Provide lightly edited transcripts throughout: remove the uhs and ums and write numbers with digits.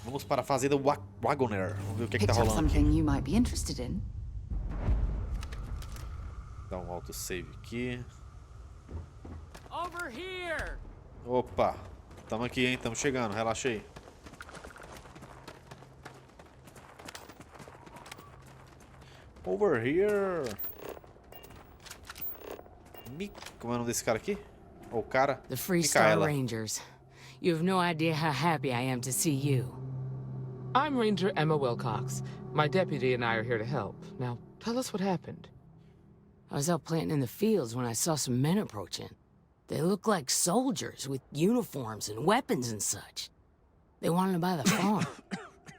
Vamos para a Fazenda Waggoner. Vamos ver o que tá Picked up rolando aqui. something you might be interested in. Dá um autosave aqui. Over here. Opa, tamo aqui, hein? Tamo chegando, relaxa aí. Over here. Como é o nome desse cara aqui? Ou o cara? The Free Star Micaela. Rangers. You have no idea how happy I am to see you. I'm Ranger Emma Wilcox. My deputy and I are here to help. Now, tell us what happened. I was out planting in the fields when I saw some men approaching. They looked like soldiers with uniforms and weapons and such. They wanted to buy the farm.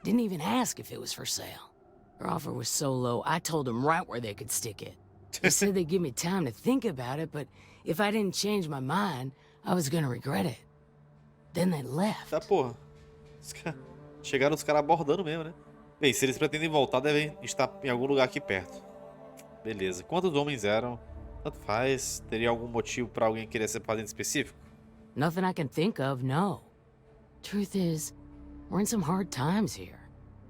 Didn't even ask if it was for sale. Their offer was so low, I told them right where they could stick it. They said they'd give me time to think about it, but if I didn't change my mind, I was gonna regret it. Then they left. Tá, porra. Chegaram os caras abordando mesmo, né? Bem, se eles pretendem voltar, devem estar em algum lugar aqui perto. Beleza. Quantos homens eram? Tanto faz. Teria algum motivo pra alguém querer ser fazenda específico? Nothing I can think of, no. Truth is, we're in some hard times here.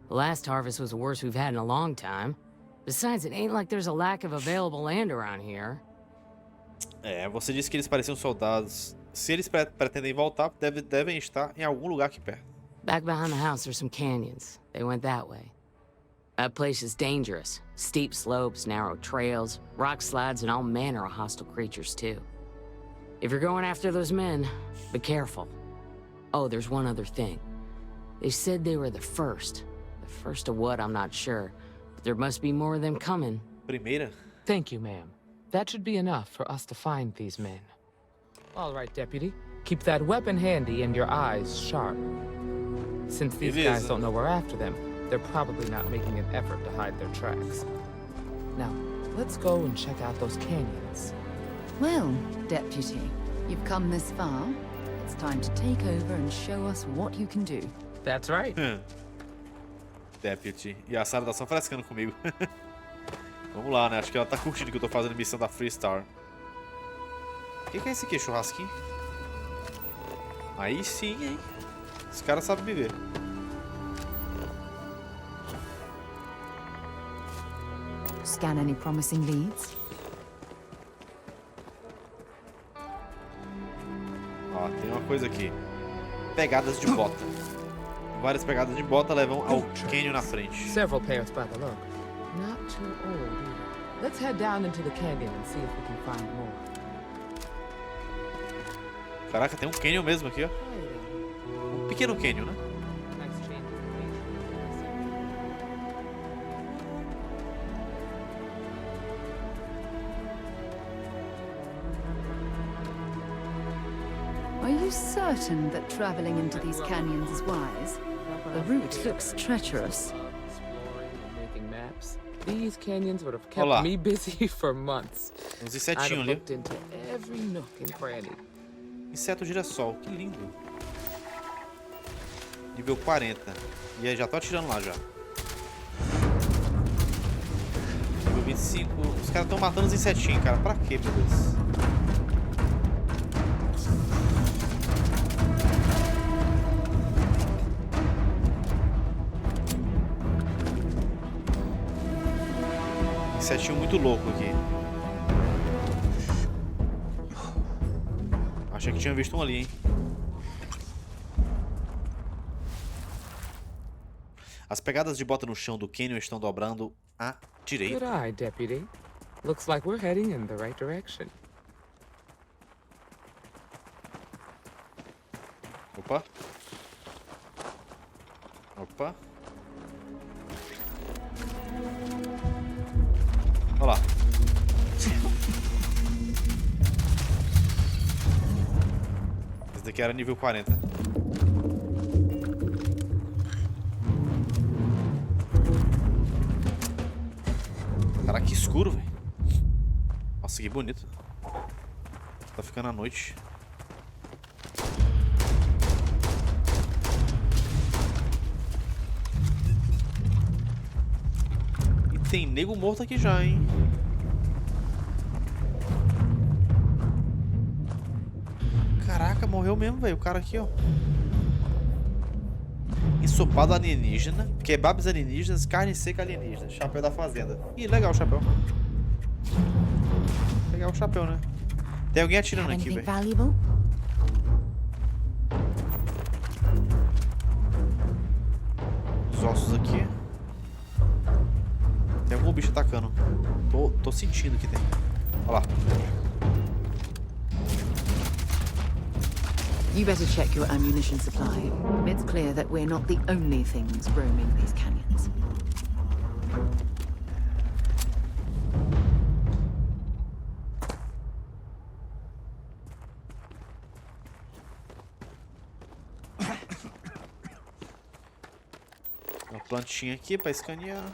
The last harvest was the worst we've had in a long time. Besides, it ain't like there's a lack of available land around here. É, você disse que eles pareciam soldados. Se eles pretendem voltar, devem estar em algum lugar aqui perto. Back behind the house, there's some canyons. They went that way. That place is dangerous. Steep slopes, narrow trails, rock slides, and all manner of hostile creatures, too. If you're going after those men, be careful. Oh, there's one other thing. They said they were the first. The first of what, I'm not sure. But there must be more of them coming. Primeira? Thank you, ma'am. That should be enough for us to find these men. All right, deputy. Keep that weapon handy and your eyes sharp. Since these guys don't know we're after them, they're probably not making an effort to hide their tracks. Now, let's go and check out those canyons. Well, Deputy, you've come this far. It's time to take over and show us what you can do. That's right. Deputy. E a Sarah tá só frescando comigo. Vamos lá, né? Acho que ela tá curtindo que eu tô fazendo missão da Free Star. O que é esse aqui? Churrasquinho? Aí sim, hein? Os caras sabem viver. Scan any promising leads? Ó, tem uma coisa aqui. Pegadas de bota. Várias pegadas de bota levam ao canyon na frente. Several pairs by the look. Not too old either. Let's head down into the canyon and see if we can find more. Caraca, tem um canyon mesmo aqui, ó. Um pequeno canyon, né? Are you certain that traveling into these canyons is wise? The route looks treacherous. Making maps. These canyons would have Olá. kept me busy for months. Uns I'd insetinhos have ali. looked into every nook and cranny. Inseto girassol, que lindo. Nível 40. E aí, já tô atirando lá já. Nível 25. Os caras estão matando os insetinhos, cara. Pra quê, meu Deus? Insetinho muito louco aqui. Achei que tinha visto um ali, hein? As pegadas de bota no chão do canyon estão dobrando à Good direita. eye, deputy. Looks like we're heading in the right direction. Opa. Opa. Olha lá. Esse daqui era nível 40. Caraca, que escuro, velho. Nossa, que bonito. Tá ficando à noite. E tem nego morto aqui já, hein? Caraca, morreu mesmo, velho. O cara aqui, ó. ensopado alienígena, kebabs alienígenas, carne seca alienígena, chapéu da fazenda. Ih, legal o chapéu. Legal o chapéu, né? Tem alguém atirando aqui, velho. Valuable? Os ossos aqui. Tem algum bicho atacando. Tô sentindo que tem. Olha lá. You better check your ammunition supply. It's clear that we're not the only things roaming these canyons. Uma plantinha aqui pra escanear.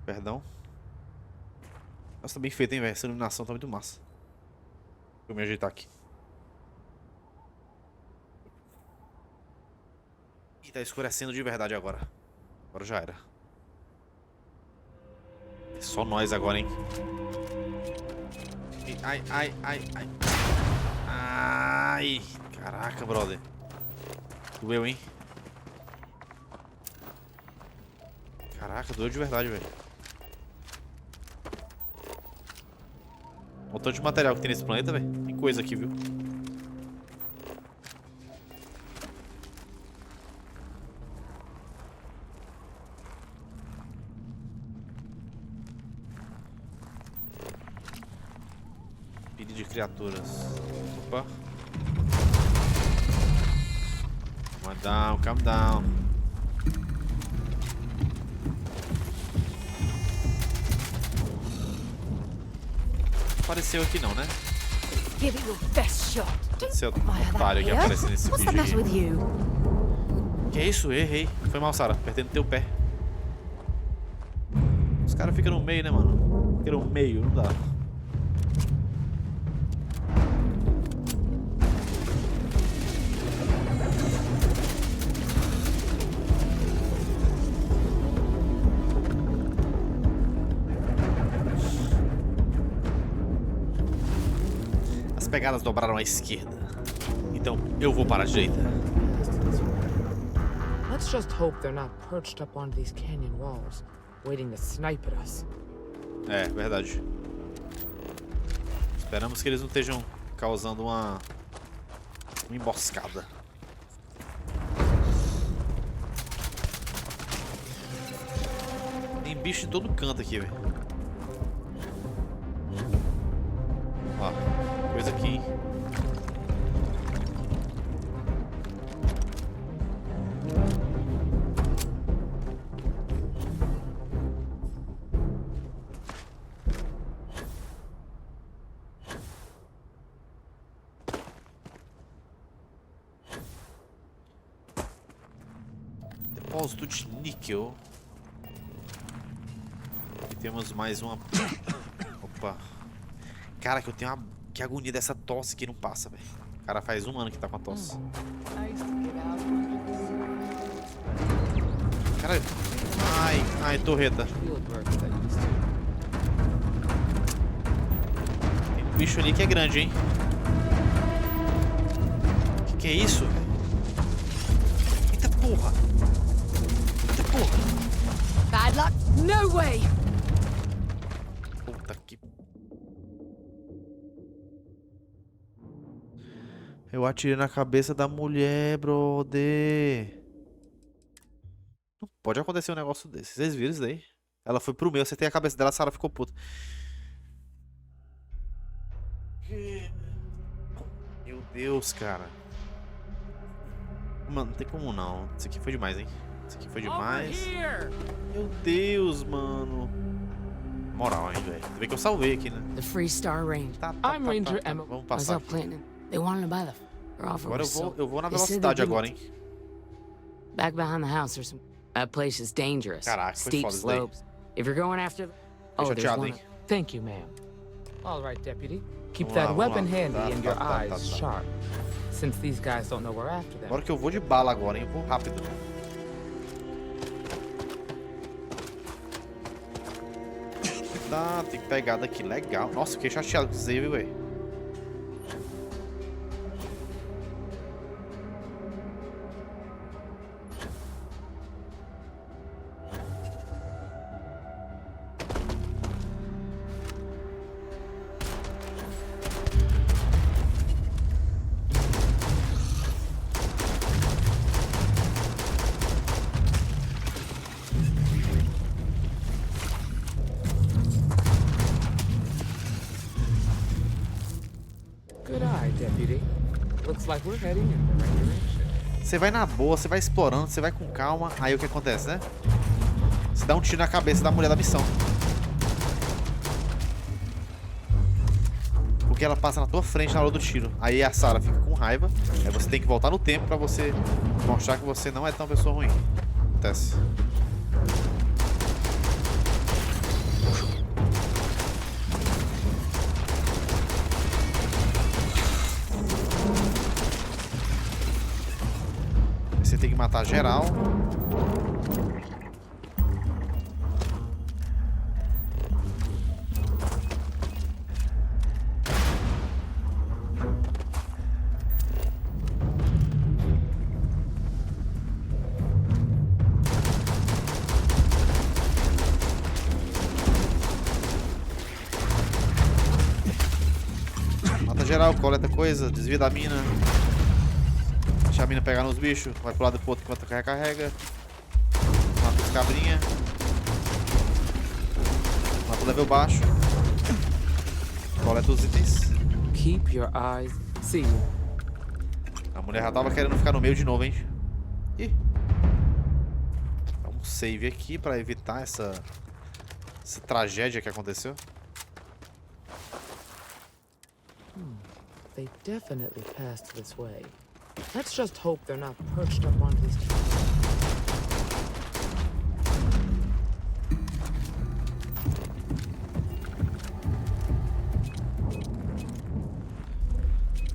Perdão. Nossa, tá bem feito, hein, velho? Essa iluminação tá muito massa. Deixa eu me ajeitar aqui. Ih, tá escurecendo de verdade agora. Agora já era. É só nós agora, hein? Ai, ai, ai, ai. Ai. Caraca, brother. Doeu, hein? Caraca, doeu de verdade, velho. Olha o tanto de material que tem nesse planeta, velho. Tem coisa aqui, viu? Pilha de criaturas. Opa. Calm down, calm down. Apareceu aqui não, né? Give it your best shot. Esse é o otário que aparece nesse What's the vídeo matter with aqui. you? Que é isso? Errei. Foi mal, Sarah. Apertei no teu pé. Os caras ficam no meio, né, mano? Ficam no meio, não dá. As pegadas dobraram à esquerda. Então eu vou para a direita. Let's just hope they're not perched up on these canyon walls, waiting to snipe at us. É, verdade. Esperamos que eles não estejam causando uma emboscada. Tem bicho em todo canto aqui, velho. Ó, coisa aqui, hein? Depósito de níquel. E temos mais uma. Opa. Cara, que eu tenho uma. Que agonia dessa tosse que não passa, velho. O cara faz 1 ano que tá com a tosse. Cara. Ai, ai, torreta. Tem um bicho ali que é grande, hein? Que é isso, velho? Eita porra! Eita porra! Bad luck, no way! Puta que. Eu atirei na cabeça da mulher, brother. Não pode acontecer um negócio desse. Vocês viram isso daí? Ela foi pro meu, acertei a cabeça dela, a Sarah ficou puta. Meu Deus, cara. Mano, não tem como não. Isso aqui foi demais, hein? Isso aqui foi demais. Meu Deus, mano. Moral, hein, velho. Vê que eu salvei aqui, né? The Free Star Range. I'm Ranger Emma. Vamos I was passar out aqui. planting. They wanted to buy the offer Agora was so. eu vou na They said velocidade they agora, didn't. hein? Back behind the house, there's some. That place is dangerous. Caraca, foi Steep foda isso daí. slopes. If you're going after. Fiquei Oh, there's chateado, one. hein? Thank you, ma'am. All right, deputy. Keep Vamos lá, that vamos weapon lá. handy and your Tá. eyes sharp. Since these guys don't know we're after them. Agora que eu vou de bala agora, hein? Eu vou rápido. Tá, tem que pegar daqui. Legal. Nossa, fiquei chateado com isso aí, viu, véi? Good eye, deputy. Looks like we're heading in the right direction. Você vai na boa, você vai explorando, você vai com calma. Aí o que acontece, né? Você dá um tiro na cabeça da mulher da missão. Porque ela passa na tua frente na hora do tiro. Aí a Sarah fica com raiva. Aí você tem que voltar no tempo pra você mostrar que você não é tão pessoa ruim. Acontece. Você tem que matar geral. Mata geral, coleta coisa, desvia da mina. Deixa a mina pegar nos bichos, vai pro lado do outro enquanto carrega. Mata os cabrinha. Mata o level baixo. Coleta os itens. Keep your eyes. See you. A mulher já tava querendo ficar no meio de novo, hein? Ih. Dá um save aqui pra evitar essa tragédia que aconteceu. They definitely passed this way. Let's just hope they're not perched up on these trees.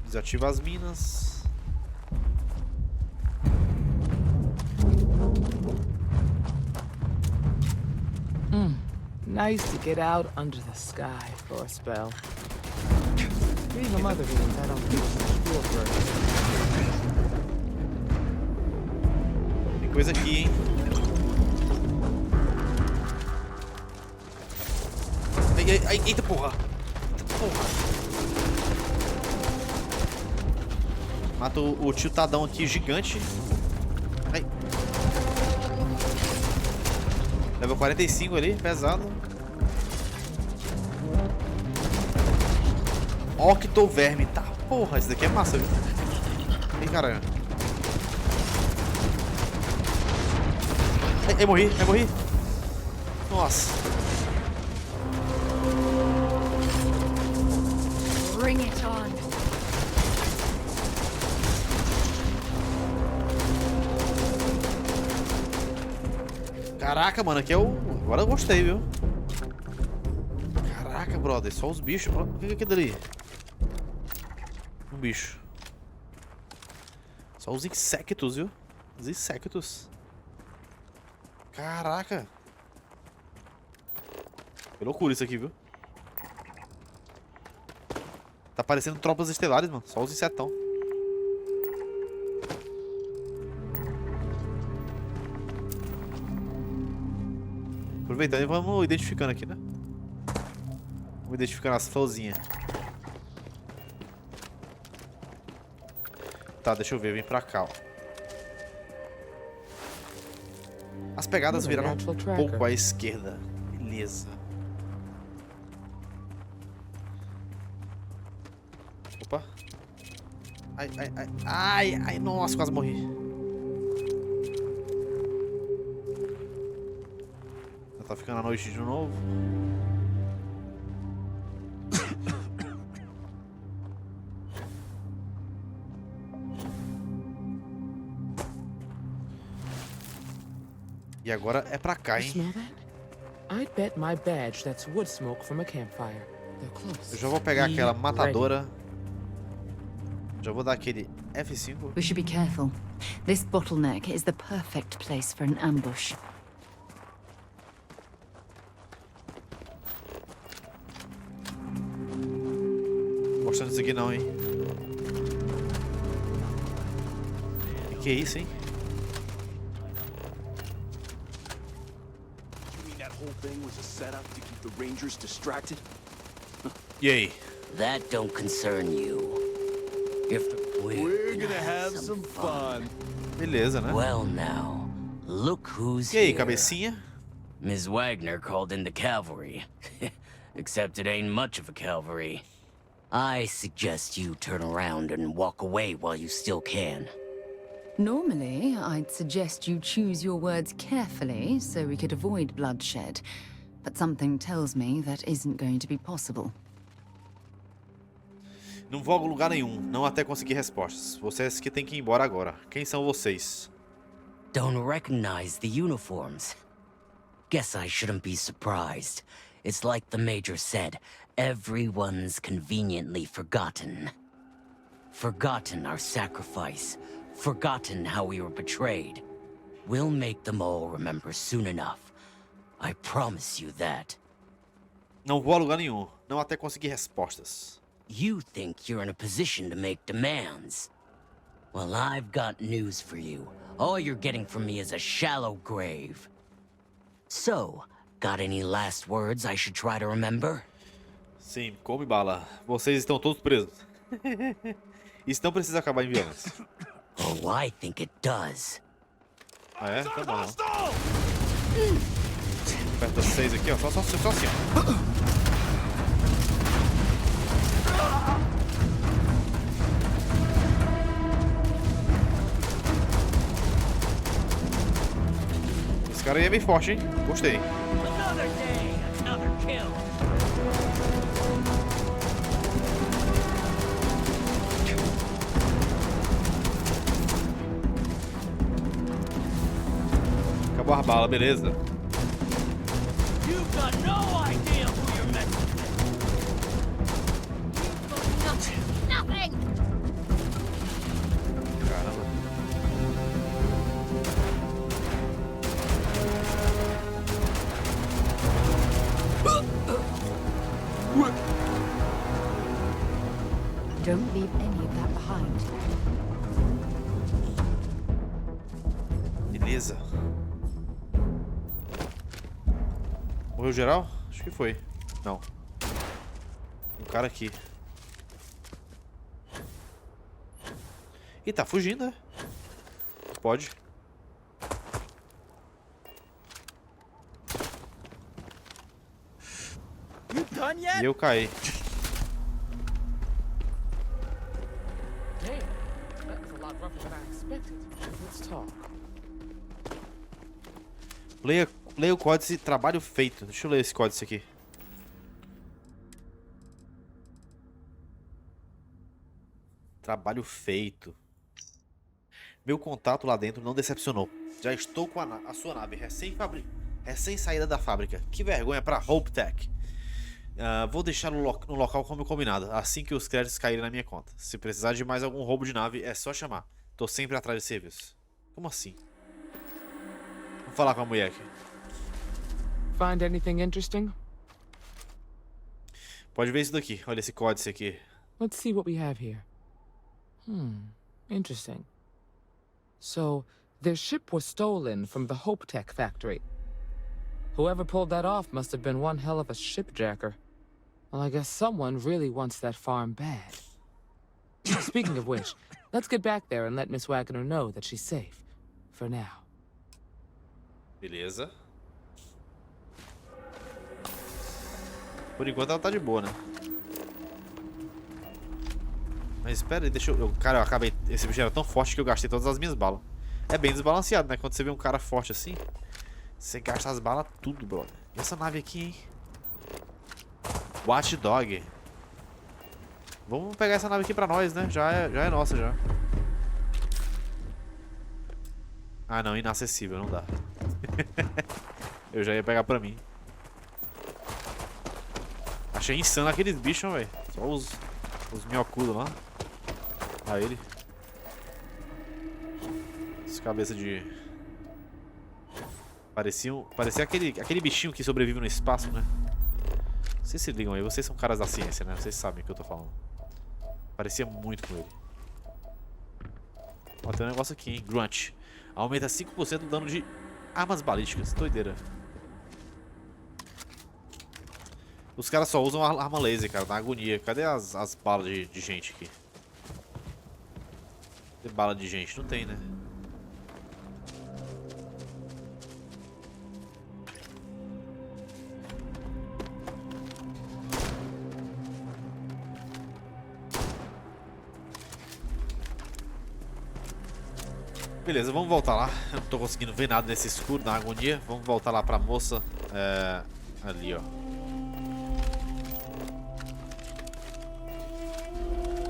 Desativa as minas. Nice to get out under the sky for a spell. Being a mother means I don't feel much feel for it. Tem coisa aqui, hein? Eita porra! Eita porra! Mata o tiltadão aqui, gigante. Ai. Level 45 ali, pesado. Octoverme, tá porra, esse daqui é massa, viu? Ih, caralho. Ai, morri. Nossa. Bring it on. Caraca, mano, aqui é o... Agora eu gostei, viu? Caraca, brother, só os bichos. O que é aquilo ali? Um bicho. Só os insectos, viu? Os insectos. Caraca. Que loucura isso aqui, viu? Tá parecendo tropas estelares, mano. Só os insetão. Aproveitando e vamos identificando aqui, né? Vamos identificando as florzinhas. Tá, deixa eu ver. Vem pra cá, ó. As pegadas viraram um pouco à esquerda. Beleza. Opa. Ai, nossa, quase morri. Já tá ficando a noite de novo. E agora é pra cá, hein? Smell that? I'd bet my badge that's wood smoke from a campfire. They're close. Eu já vou pegar Be aquela ready. matadora. Já vou dar aquele F5. We should be careful. This bottleneck is the perfect place for an ambush. Mostrando isso aqui não, hein? Que é isso, hein? You mean that whole thing was a setup to keep the Rangers distracted? E aí? That don't concern you. If We're gonna have some fun. Beleza, né? Well now, look who's E aí, here. cabecinha? Ms. Waggoner called in the cavalry. Except it ain't much of a cavalry. I suggest you turn around and walk away while you still can. Normally, I'd suggest you choose your words carefully so we could avoid bloodshed. But something tells me that isn't going to be possible. Não vou a lugar nenhum, não até conseguir respostas. Vocês que têm que ir embora agora. Quem são vocês? Don't recognize the uniforms. Guess I shouldn't be surprised. It's like the Major said, everyone's conveniently forgotten. Forgotten our sacrifice. Forgotten how we were betrayed. We'll make them all remember soon enough. I promise you that. Não vou a lugar nenhum, não até conseguir respostas. You think you're in a position to make demands. Well, I've got news for you. All you're getting from me is a shallow grave. So, got any last words I should try to remember? Sim, come bala. Vocês estão todos presos. Isso não precisa acabar em violência. Oh, I think it does. Ah, é? Tá bom. Aperta 6 aqui, ó. Só assim, ó. Esse cara aí é bem forte, hein? Gostei. Another day, another kill. Acabou a bala, beleza. You've got no idea who you're messing with. Nothing. Caramba. Don't leave any of that behind. Beleza. Morreu geral? Acho que foi. Não. Um cara aqui. Ih, tá fugindo, né? Pode. You done yet? E eu caí. Damn, that was a lot rougher than I expected. Let's talk. Leia o códice trabalho feito. Deixa eu ler esse códice aqui. Trabalho feito. Meu contato lá dentro não decepcionou. Já estou com a sua nave recém saída da fábrica. Que vergonha para Hope Tech. Vou deixar no local como combinado, assim que os créditos caírem na minha conta. Se precisar de mais algum roubo de nave, é só chamar. Tô sempre atrás de serviço. Como assim? Vou falar com a mulher aqui. Find anything interesting? Pode ver isso daqui. Olha esse códice aqui. Let's see what we have here. Interesting. So, their ship was stolen from the Hope Tech factory. Whoever pulled that off must have been one hell of a shipjacker. Well, I guess someone really wants that farm bad. Speaking of which, let's get back there and let Miss Waggoner know that she's safe. For now. Beleza. Por enquanto ela tá de boa, né? Mas espera aí, deixa eu... Cara, eu acabei... Esse bicho era tão forte que eu gastei todas as minhas balas. É bem desbalanceado, né? Quando você vê um cara forte assim, você gasta as balas tudo, brother. E essa nave aqui, hein? Watchdog. Vamos pegar essa nave aqui pra nós, né? Já é nossa, já. Ah, não. Inacessível. Não dá. Eu já ia pegar pra mim. Achei insano aqueles bichos, velho. Só os minhocudos lá. Aí ele. As cabeças de... Parecia aquele bichinho que sobrevive no espaço, né? Vocês se ligam aí, vocês são caras da ciência, né? Vocês sabem o que eu tô falando. Parecia muito com ele. Ó, tem um negócio aqui, hein? Grunt. Aumenta 5% do dano de armas balísticas. Doideira. Os caras só usam arma laser, cara, na agonia. Cadê as balas de gente aqui? Tem bala de gente? Não tem, né? Beleza, vamos voltar lá. Eu não tô conseguindo ver nada nesse escuro, na agonia. Vamos voltar lá pra moça. Ali, ó.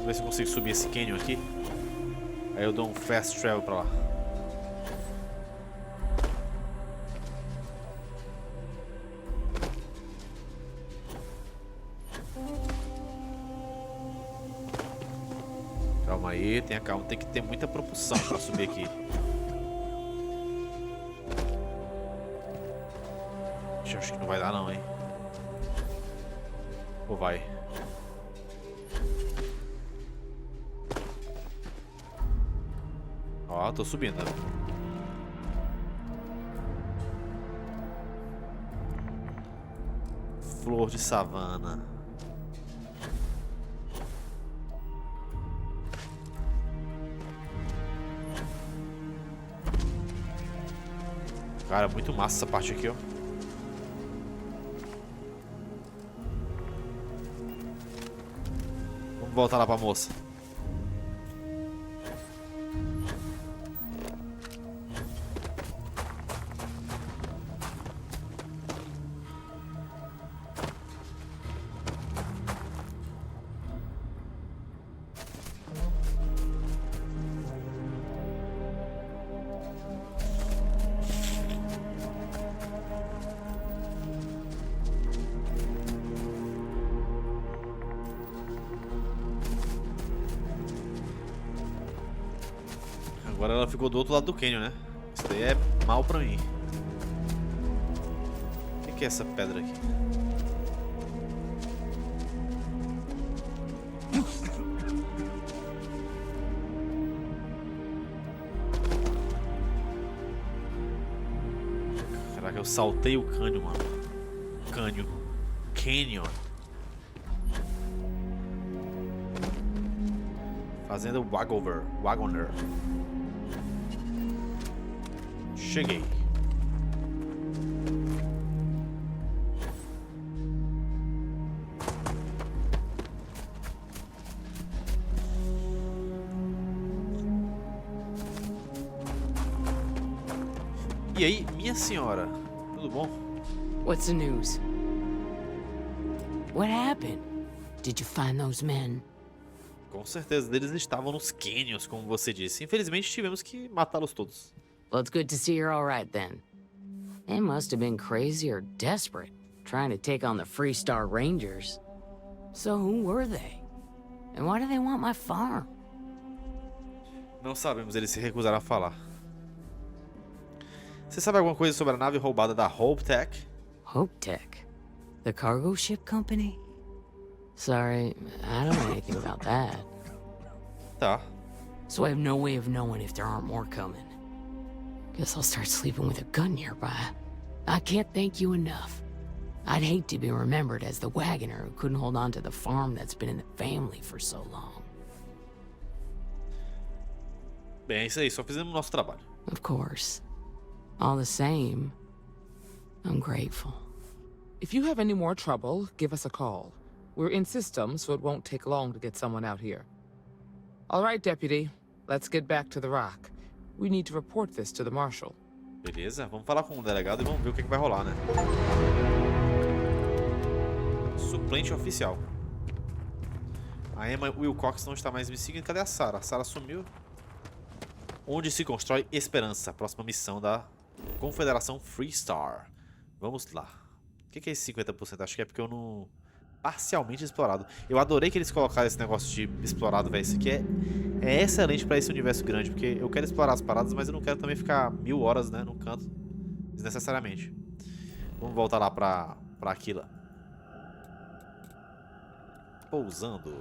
Vamos ver se eu consigo subir esse canyon aqui. Aí eu dou um fast travel pra lá. Calma aí, tenha calma, tem que ter muita propulsão pra subir aqui. Acho que não vai dar não, hein? Ou vai? Ó, tô subindo, né? Flor de savana. Cara, muito massa essa parte aqui, ó. Vamos voltar lá pra moça. Agora ela ficou do outro lado do canyon, né? Isso daí é mal pra mim. O que é essa pedra aqui? Caraca, eu saltei o canyon, mano. Canyon. Fazenda Waggoner. Cheguei. E aí, minha senhora? Tudo bom? What's the news? What happened? Did you find those men? Com certeza, eles estavam nos canyons, como você disse. Infelizmente, tivemos que matá-los todos. Well, it's good to see you're all right then. They must have been crazy or desperate, trying to take on the Freestar Rangers. So who were they? And why do they want my farm? Não sabemos, eles se recusaram a falar. Você sabe alguma coisa sobre a nave roubada da Hope Tech? Hope Tech? The cargo ship company? Sorry, I don't know anything about that. Tá. So I have no way of knowing if there aren't more coming. Guess I'll start sleeping with a gun nearby. I can't thank you enough. I'd hate to be remembered as the Waggoner who couldn't hold on to the farm that's been in the family for so long. Bem, é isso aí, só fizemos o nosso trabalho. Of course. All the same, I'm grateful. If you have any more trouble, give us a call. We're in system, so it won't take long to get someone out here. All right, Deputy. Let's get back to the rock. We need to report this to the Marshal. Beleza, vamos falar com o delegado e vamos ver o que vai rolar, né? Suplente oficial. A Emma Wilcox não está mais me seguindo. Cadê a Sarah? A Sarah sumiu. Onde se constrói esperança. Próxima missão da Confederação Freestar. Vamos lá. O que é esse 50%? Acho que é porque eu parcialmente explorado. Eu adorei que eles colocaram esse negócio de explorado, velho. Isso aqui é excelente pra esse universo grande, porque eu quero explorar as paradas, mas eu não quero também ficar 1000 horas, né, no canto, desnecessariamente. Vamos voltar lá pra Aquila. Pousando.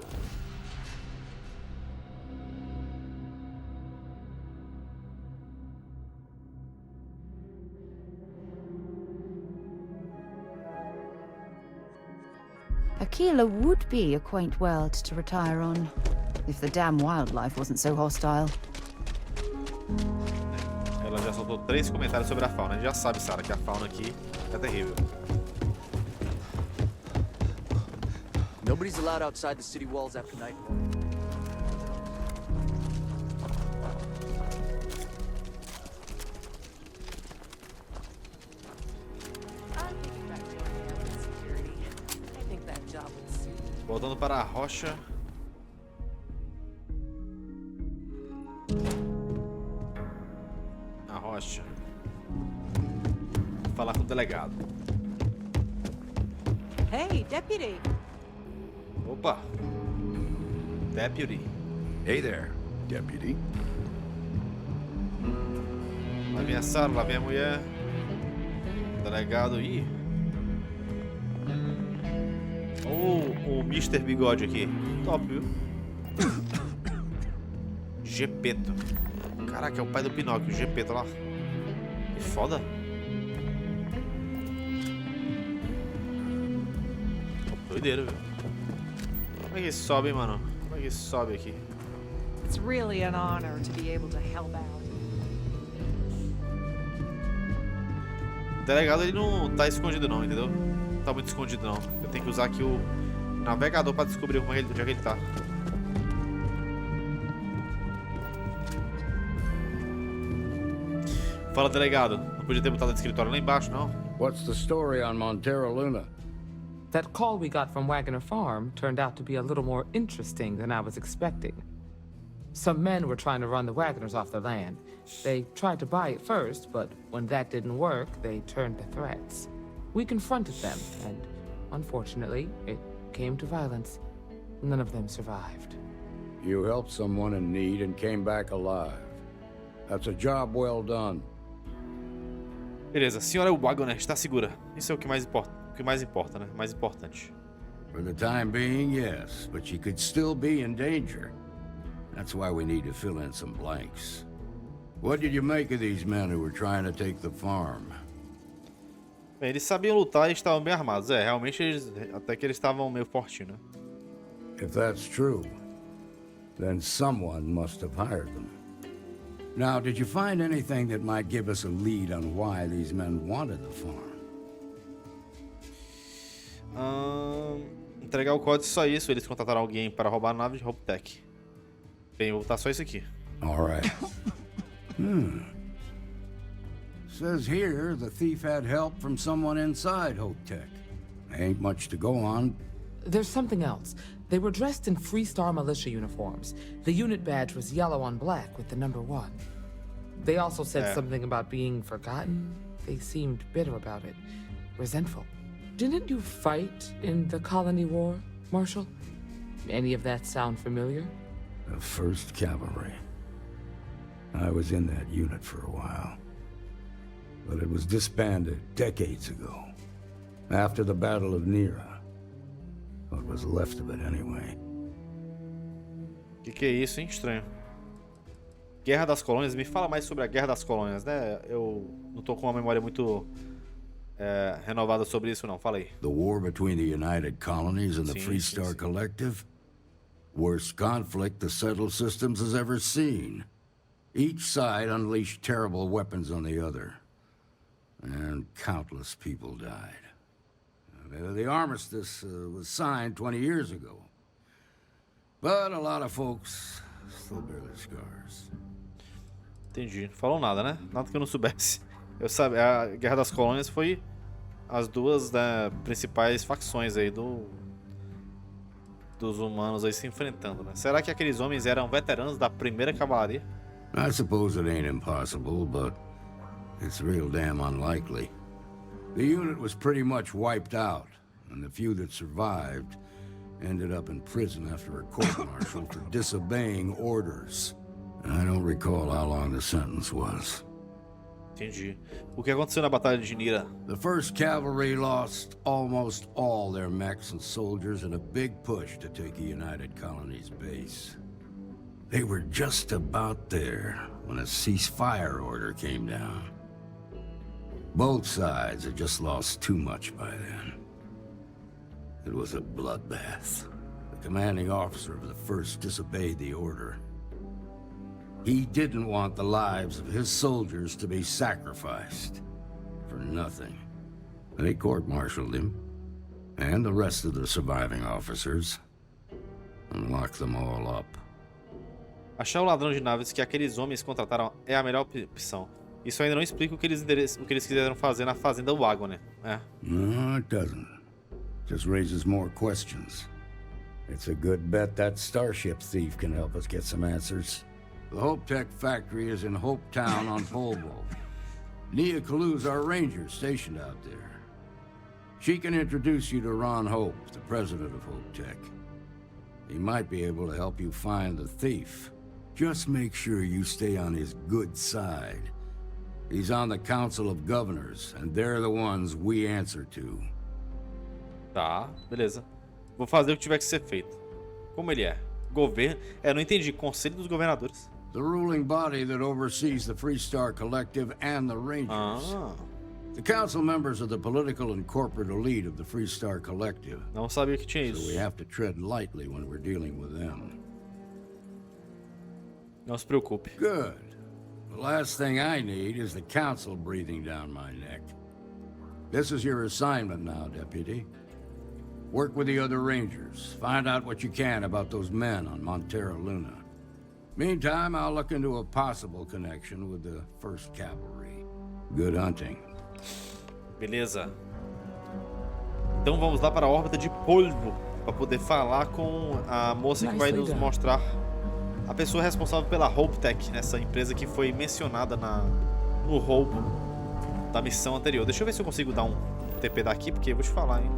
Aquila would be a quaint world to retire on, if the damn wildlife wasn't so hostile. Ela já soltou 3 comentários sobre a fauna. A gente já sabe, Sarah, que a fauna aqui é terrível. Nobody's allowed outside the city walls after nightfall. Voltando para a rocha. A rocha. Vou falar com o delegado. Hey, deputy. Opa! Deputy. Hey there, deputy. Lá vem a Sarah, lá vem a mulher. Delegado. Ih. O Mr. Bigode aqui. Top, viu? Gepeto. Caraca, é o pai do Pinóquio, o Gepeto lá. Que foda. Doideira, viu? Como é que sobe, mano? Como é que sobe aqui? It's really an honor to be able to help out. O delegado, ele não tá escondido não, entendeu? Não tá muito escondido não. Eu tenho que usar aqui o navegador pra descobrir onde é que ele tá. Fala, delegado. Não podia ter botado o escritório lá embaixo, não? What's the story on Montero Luna? That call we got from Waggoner Farm turned out to be a little more interesting than I was expecting. Some men were trying to run the Waggoners off their land. They tried to buy it first, but when that didn't work, they turned to threats. We confronted them, and unfortunately, it came to violence. None of them survived. You helped someone in need and came back alive. That's a job well done. Beleza, a senhora Waggoner está segura. Isso é o que mais importa, né? Mais importante. For the time being, yes, but she could still be in danger. That's why we need to fill in some blanks. What did you make of these men who were trying to take the farm? Bem, eles sabiam lutar e estavam bem armados. É, realmente, até que eles estavam meio fortinhos, né? If that's true, then someone must have hired them. Now, did you find anything that might give us a lead on why these men wanted the farm? Entregar o código, só isso. Eles contrataram alguém para roubar a nave de Hoptech. Bem, vou botar só isso aqui. All right. Says here the thief had help from someone inside Hoptech. Ain't much to go on. There's something else. They were dressed in Freestar militia uniforms. The unit badge was yellow on black with the number 1. They also said something about being forgotten. They seemed bitter about it, resentful. Didn't you fight in the Colony War, Marshal? Any of that sound familiar? The 1st Cavalry. I was in that unit for a while. But it was disbanded decades ago. After the Battle of Nera. What was left of it anyway. Que é isso, hein? Estranho. Guerra das Colônias. Me fala mais sobre a Guerra das Colônias, né? Eu não tô com uma memória muito renovada sobre isso, não. Fala aí. The war between the United Colonies and the Sim, Freestar sim. Collective? Worst conflict the settled systems has ever seen. Each side unleashed terrible weapons on the other. And countless people died. The armistice was signed 20 years ago. But a lot of folks still bear their scars. Entendi. Não falou nada, né? Nada que eu não soubesse. Eu sabia, a Guerra das Colônias foi as duas, né, principais facções aí dos humanos aí se enfrentando, né? Será que aqueles homens eram veteranos da primeira cavalaria? I suppose it ain't impossible, but it's real damn unlikely. The unit was pretty much wiped out, and the few that survived ended up in prison after a court-martial for disobeying orders. I don't recall how long the sentence was. Entendi. O que aconteceu na Batalha de Nira? The 1st Cavalry lost almost all their mechs and soldiers in a big push to take a United Colonies base. They were just about there when a ceasefire order came down. Both sides had just lost too much by then. It was a bloodbath. The commanding officer of the 1st disobeyed the order. He didn't want the lives of his soldiers to be sacrificed for nothing. They court-martialed him, and the rest of the surviving officers, and locked them all up. Achar o ladrão de naves que aqueles homens contrataram é a melhor opção. Isso ainda não explica o que eles quiseram fazer na Fazenda Waggoner, né? No, it doesn't. Just raises more questions. It's a good bet that starship thief can help us get some answers. The Hope Tech factory is in Hope Town on Polvo. Nia Kalu's our ranger stationed out there. She can introduce you to Ron Hope, the president of Hope Tech. He might be able to help you find the thief. Just make sure you stay on his good side. He's on the Council of Governors, and they're the ones we answer to. Tá, beleza. Vou fazer o que tiver que ser feito. Como ele é? Governo? Não entendi. Conselho dos Governadores. The ruling body that oversees the Freestar Collective and the Rangers. Ah. The council members of the political and corporate elite of the Freestar Collective. Não sabia que tinha So isso. we have to tread lightly when we're dealing with them. Não se preocupe. Good. The last thing I need is the council breathing down my neck. This is your assignment now, Deputy. Work with the other Rangers. Find out what you can about those men on Montera Luna. Meantime, I'll look into a possible connection with the 1st Cavalry. Good hunting. Beleza. Então vamos lá para a órbita de polvo para poder falar com a moça que vai nos mostrar a pessoa responsável pela Hope Tech, essa empresa que foi mencionada no roubo da missão anterior. Deixa eu ver se eu consigo dar um TP daqui, porque eu vou te falar, hein.